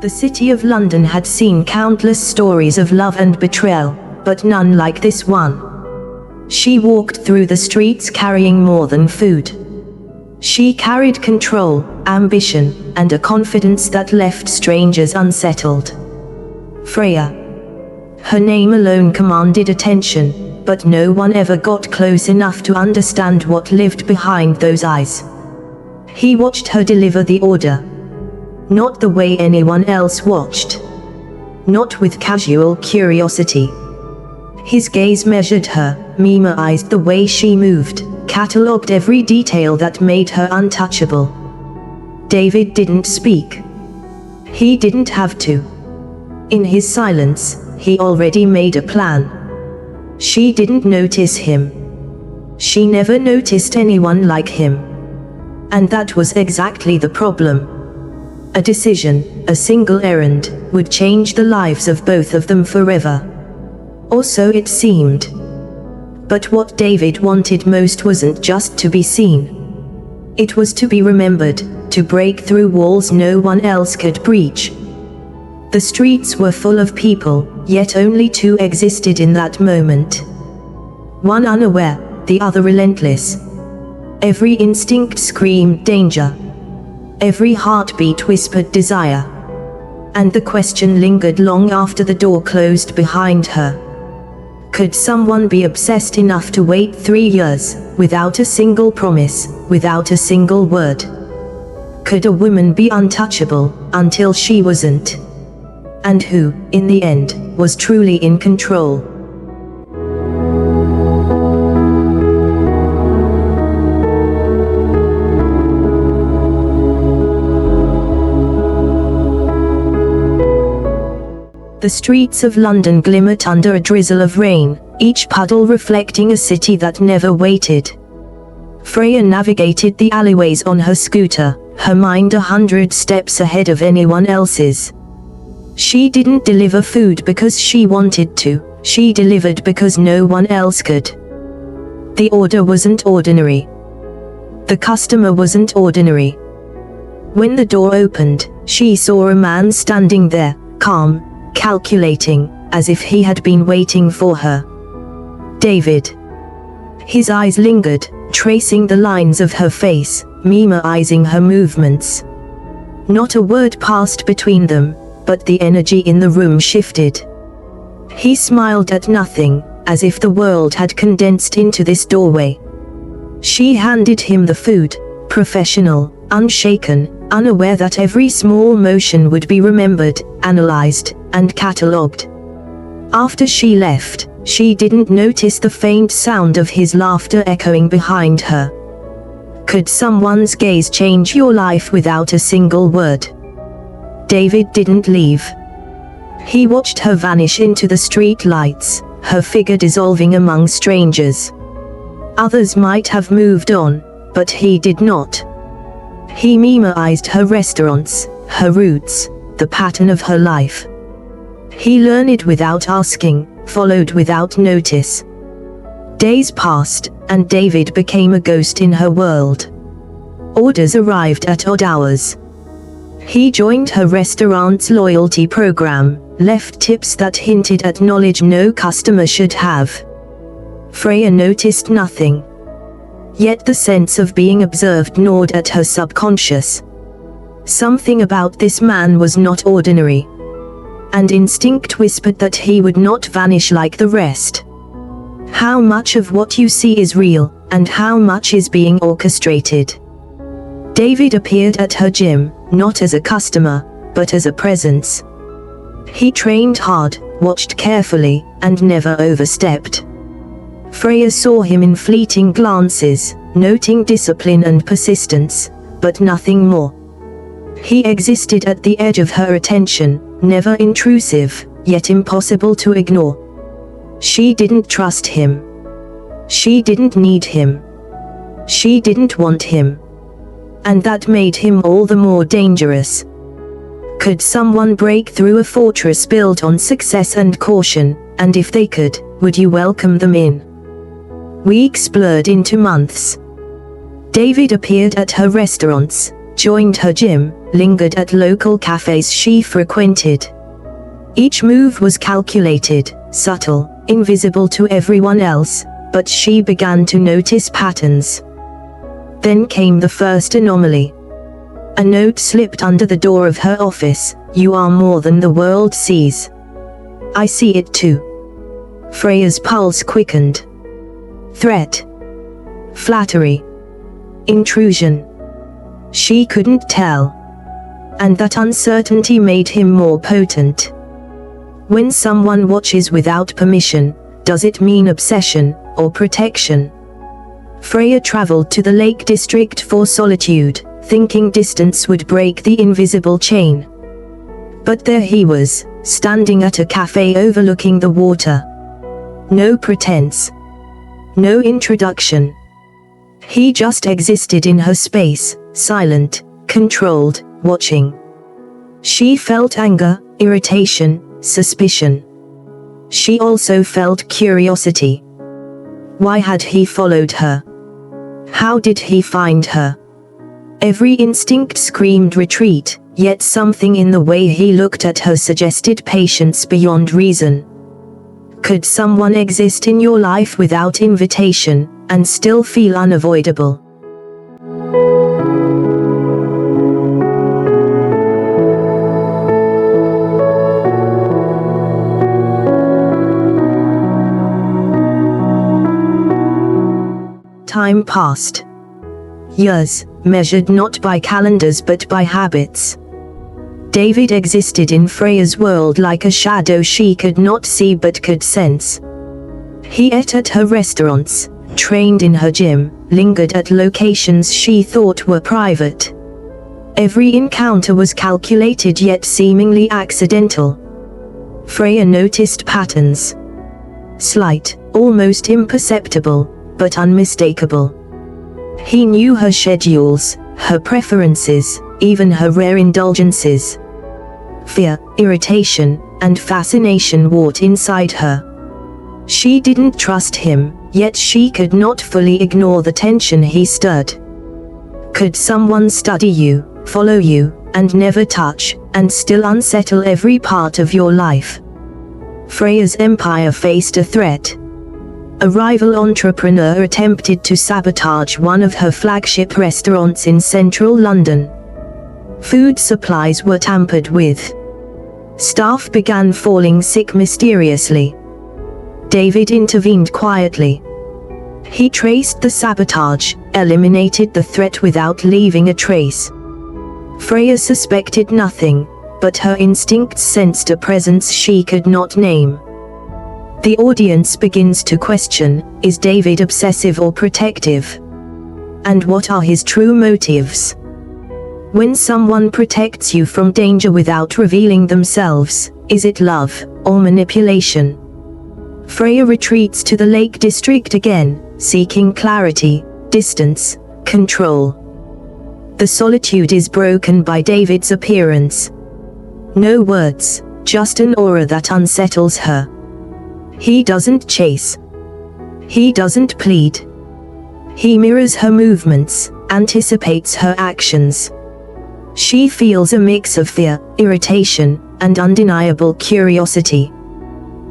The city of London had seen countless stories of love and betrayal, but none like this one. She walked through the streets carrying more than food. She carried control, ambition, and a confidence that left strangers unsettled. Freya. Her name alone commanded attention, but no one ever got close enough to understand what lived behind those eyes. He watched her deliver the order. Not the way anyone else watched. Not with casual curiosity. His gaze measured her, memorized the way she moved, catalogued every detail that made her untouchable. David didn't speak. He didn't have to. In his silence, he already made a plan. She didn't notice him. She never noticed anyone like him. And that was exactly the problem. A decision, a single errand, would change the lives of both of them forever. Or so it seemed. But what David wanted most wasn't just to be seen. It was to be remembered, to break through walls no one else could breach. The streets were full of people, yet only two existed in that moment. One unaware, the other relentless. Every instinct screamed danger. Every heartbeat whispered desire. And the question lingered long after the door closed behind her. Could someone be obsessed enough to wait 3 years, without a single promise, without a single word? Could a woman be untouchable, until she wasn't? And who, in the end, was truly in control? The streets of London glimmered under a drizzle of rain, each puddle reflecting a city that never waited. Freya navigated the alleyways on her scooter, her mind 100 steps ahead of anyone else's. She didn't deliver food because she wanted to, she delivered because no one else could. The order wasn't ordinary. The customer wasn't ordinary. When the door opened, she saw a man standing there, calm, calculating, as if he had been waiting for her. David. His eyes lingered, tracing the lines of her face, memorizing her movements. Not a word passed between them, but the energy in the room shifted. He smiled at nothing, as if the world had condensed into this doorway. She handed him the food, professional, unshaken, unaware that every small motion would be remembered, analyzed, and catalogued. After she left, she didn't notice the faint sound of his laughter echoing behind her. Could someone's gaze change your life without a single word? David didn't leave. He watched her vanish into the street lights, her figure dissolving among strangers. Others might have moved on, but he did not. He memorized her restaurants, her routes, the pattern of her life. He learned without asking, followed without notice. Days passed, and David became a ghost in her world. Orders arrived at odd hours. He joined her restaurant's loyalty program, left tips that hinted at knowledge no customer should have. Freya noticed nothing. Yet the sense of being observed gnawed at her subconscious. Something about this man was not ordinary. And instinct whispered that he would not vanish like the rest. How much of what you see is real, and how much is being orchestrated? David appeared at her gym, not as a customer, but as a presence. He trained hard, watched carefully, and never overstepped. Freya saw him in fleeting glances, noting discipline and persistence, but nothing more. He existed at the edge of her attention, never intrusive, yet impossible to ignore. She didn't trust him. She didn't need him. She didn't want him. And that made him all the more dangerous. Could someone break through a fortress built on success and caution, and if they could, would you welcome them in? Weeks blurred into months. David appeared at her restaurants, joined her gym, lingered at local cafes she frequented. Each move was calculated, subtle, invisible to everyone else, but she began to notice patterns. Then came the first anomaly. A note slipped under the door of her office: "You are more than the world sees. I see it too." Freya's pulse quickened. Threat. Flattery. Intrusion. She couldn't tell. And that uncertainty made him more potent. When someone watches without permission, does it mean obsession or protection? Freya traveled to the Lake District for solitude, thinking distance would break the invisible chain. But there he was, standing at a cafe overlooking the water. No pretense. No introduction. He just existed in her space, silent, controlled, watching. She felt anger, irritation, suspicion. She also felt curiosity. Why had he followed her? How did he find her? Every instinct screamed retreat, yet something in the way he looked at her suggested patience beyond reason. Could someone exist in your life without invitation, and still feel unavoidable? Time passed. Years, measured not by calendars but by habits. David existed in Freya's world like a shadow she could not see but could sense. He ate at her restaurants, trained in her gym, lingered at locations she thought were private. Every encounter was calculated yet seemingly accidental. Freya noticed patterns. Slight, almost imperceptible, but unmistakable. He knew her schedules, her preferences, even her rare indulgences. Fear, irritation, and fascination warred inside her. She didn't trust him, yet she could not fully ignore the tension he stirred. Could someone study you, follow you, and never touch, and still unsettle every part of your life? Freya's empire faced a threat. A rival entrepreneur attempted to sabotage one of her flagship restaurants in central London. Food supplies were tampered with. Staff began falling sick mysteriously. David intervened quietly. He traced the sabotage, eliminated the threat without leaving a trace. Freya suspected nothing, but her instincts sensed a presence she could not name. The audience begins to question, is David obsessive or protective? And what are his true motives? When someone protects you from danger without revealing themselves, is it love or manipulation? Freya retreats to the Lake District again, seeking clarity, distance, control. The solitude is broken by David's appearance. No words, just an aura that unsettles her. He doesn't chase. He doesn't plead. He mirrors her movements, anticipates her actions. She feels a mix of fear, irritation, and undeniable curiosity.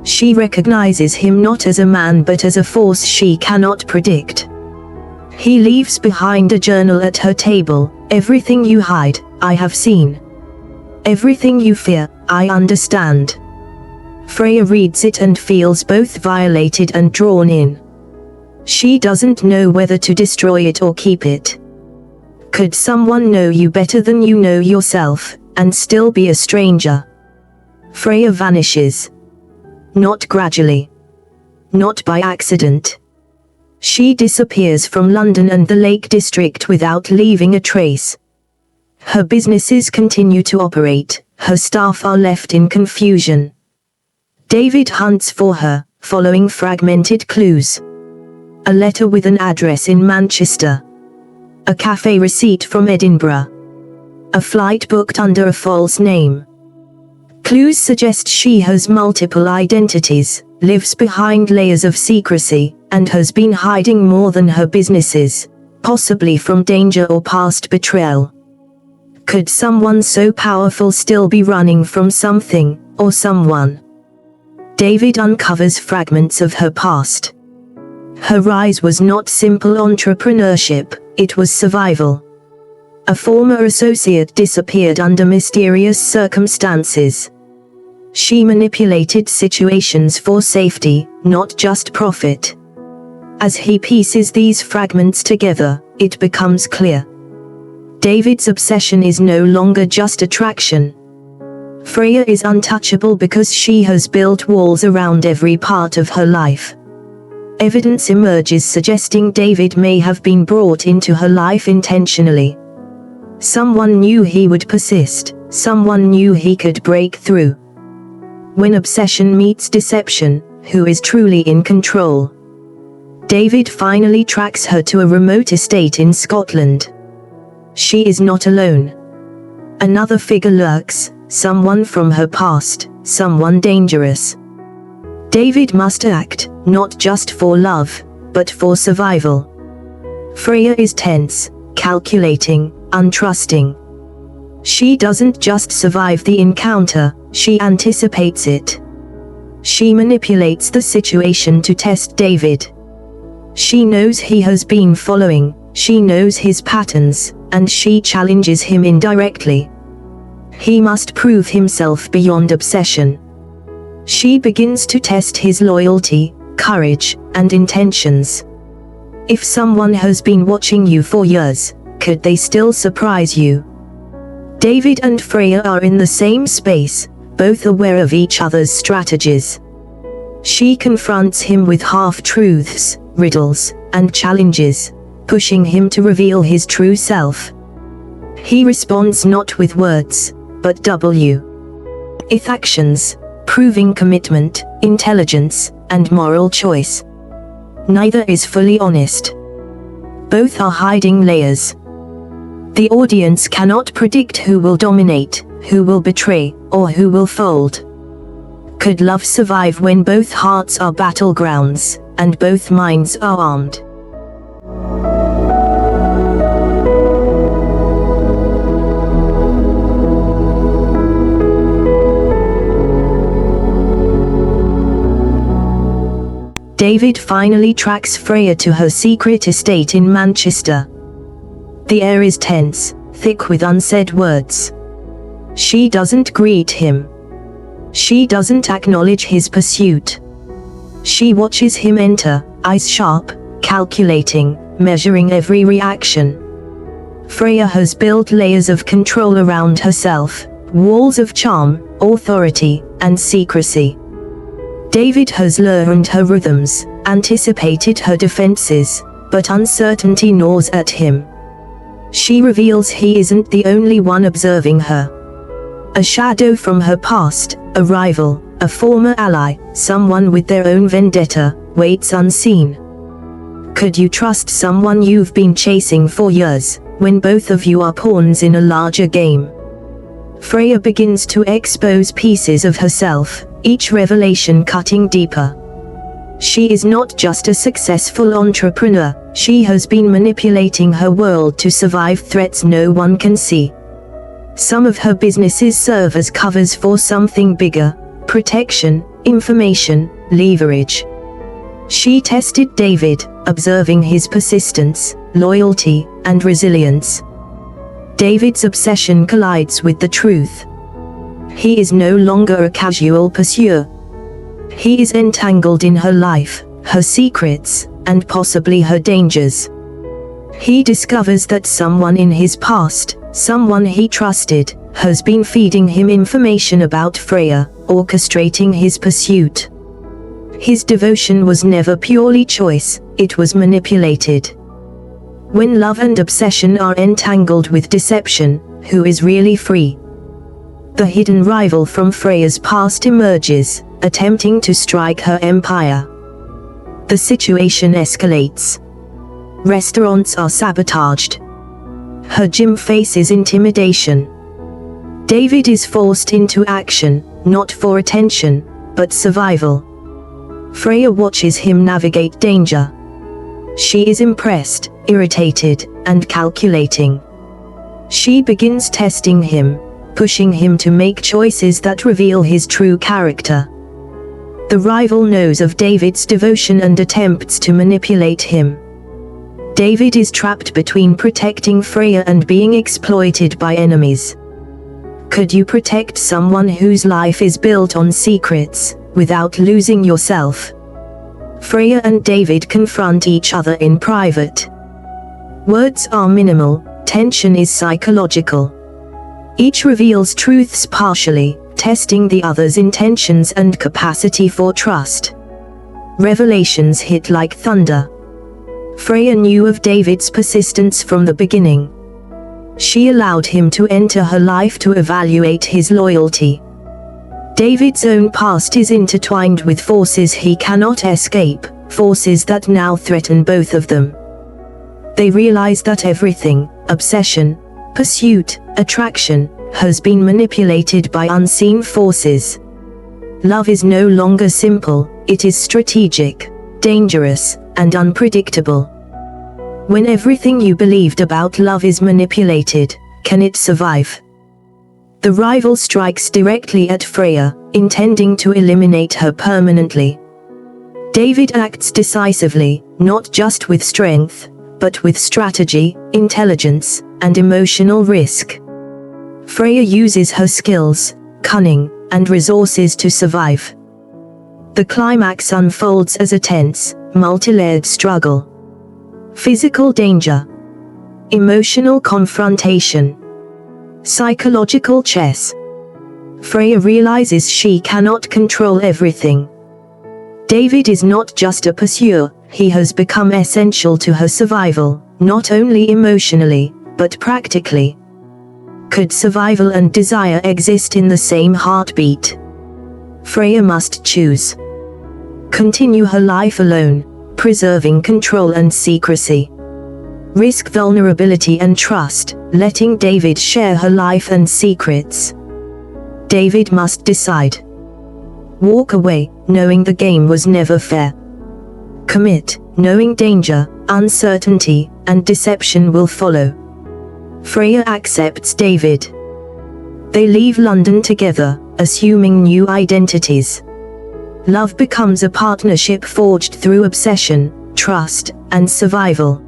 She recognizes him not as a man but as a force she cannot predict. He leaves behind a journal at her table. Everything you hide, I have seen. Everything you fear, I understand. Freya reads it and feels both violated and drawn in. She doesn't know whether to destroy it or keep it. Could someone know you better than you know yourself, and still be a stranger? Freya vanishes. Not gradually. Not by accident. She disappears from London and the Lake District without leaving a trace. Her businesses continue to operate, her staff are left in confusion. David hunts for her, following fragmented clues. A letter with an address in Manchester. A cafe receipt from Edinburgh. A flight booked under a false name. Clues suggest she has multiple identities, lives behind layers of secrecy, and has been hiding more than her businesses, possibly from danger or past betrayal. Could someone so powerful still be running from something, or someone? David uncovers fragments of her past. Her rise was not simple entrepreneurship, it was survival. A former associate disappeared under mysterious circumstances. She manipulated situations for safety, not just profit. As he pieces these fragments together, it becomes clear. David's obsession is no longer just attraction. Freya is untouchable because she has built walls around every part of her life. Evidence emerges suggesting David may have been brought into her life intentionally. Someone knew he would persist, someone knew he could break through. When obsession meets deception, who is truly in control? David finally tracks her to a remote estate in Scotland. She is not alone. Another figure lurks, someone from her past, someone dangerous. David must act, not just for love, but for survival. Freya is tense, calculating, untrusting. She doesn't just survive the encounter, she anticipates it. She manipulates the situation to test David. She knows he has been following, she knows his patterns, and she challenges him indirectly. He must prove himself beyond obsession. She begins to test his loyalty, courage, and intentions. If someone has been watching you for years, could they still surprise you? David and Freya are in the same space, both aware of each other's strategies. She confronts him with half-truths, riddles, and challenges, pushing him to reveal his true self. He responds not with words, but with actions, proving commitment, intelligence, and moral choice. Neither is fully honest. Both are hiding layers. The audience cannot predict who will dominate, who will betray, or who will fold. Could love survive when both hearts are battlegrounds, and both minds are armed? David finally tracks Freya to her secret estate in Manchester. The air is tense, thick with unsaid words. She doesn't greet him. She doesn't acknowledge his pursuit. She watches him enter, eyes sharp, calculating, measuring every reaction. Freya has built layers of control around herself, walls of charm, authority, and secrecy. David has learned her rhythms, anticipated her defenses, but uncertainty gnaws at him. She reveals he isn't the only one observing her. A shadow from her past, a rival, a former ally, someone with their own vendetta, waits unseen. Could you trust someone you've been chasing for years, when both of you are pawns in a larger game? Freya begins to expose pieces of herself, each revelation cutting deeper. She is not just a successful entrepreneur, she has been manipulating her world to survive threats no one can see. Some of her businesses serve as covers for something bigger: protection, information, leverage. She tested David, observing his persistence, loyalty, and resilience. David's obsession collides with the truth. He is no longer a casual pursuer. He is entangled in her life, her secrets, and possibly her dangers. He discovers that someone in his past, someone he trusted, has been feeding him information about Freya, orchestrating his pursuit. His devotion was never purely choice, it was manipulated. When love and obsession are entangled with deception, who is really free? The hidden rival from Freya's past emerges, attempting to strike her empire. The situation escalates. Restaurants are sabotaged. Her gym faces intimidation. David is forced into action, not for attention, but survival. Freya watches him navigate danger. She is impressed, irritated, and calculating. She begins testing him, pushing him to make choices that reveal his true character. The rival knows of David's devotion and attempts to manipulate him. David is trapped between protecting Freya and being exploited by enemies. Could you protect someone whose life is built on secrets, without losing yourself? Freya and David confront each other in private. Words are minimal, tension is psychological. Each reveals truths partially, testing the other's intentions and capacity for trust. Revelations hit like thunder. Freya knew of David's persistence from the beginning. She allowed him to enter her life to evaluate his loyalty. David's own past is intertwined with forces he cannot escape, forces that now threaten both of them. They realize that everything, obsession, pursuit, attraction, has been manipulated by unseen forces. Love is no longer simple, it is strategic, dangerous, and unpredictable. When everything you believed about love is manipulated, can it survive? The rival strikes directly at Freya, intending to eliminate her permanently. David acts decisively, not just with strength, but with strategy, intelligence, and emotional risk. Freya uses her skills, cunning, and resources to survive. The climax unfolds as a tense, multi-layered struggle. Physical danger, emotional confrontation, psychological chess. Freya realizes she cannot control everything. David is not just a pursuer, he has become essential to her survival, not only emotionally, but practically. Could survival and desire exist in the same heartbeat? Freya must choose. Continue her life alone, preserving control and secrecy. Risk vulnerability and trust, letting David share her life and secrets. David must decide. Walk away, knowing the game was never fair. Commit, knowing danger, uncertainty, and deception will follow. Freya accepts David. They leave London together, assuming new identities. Love becomes a partnership forged through obsession, trust, and survival.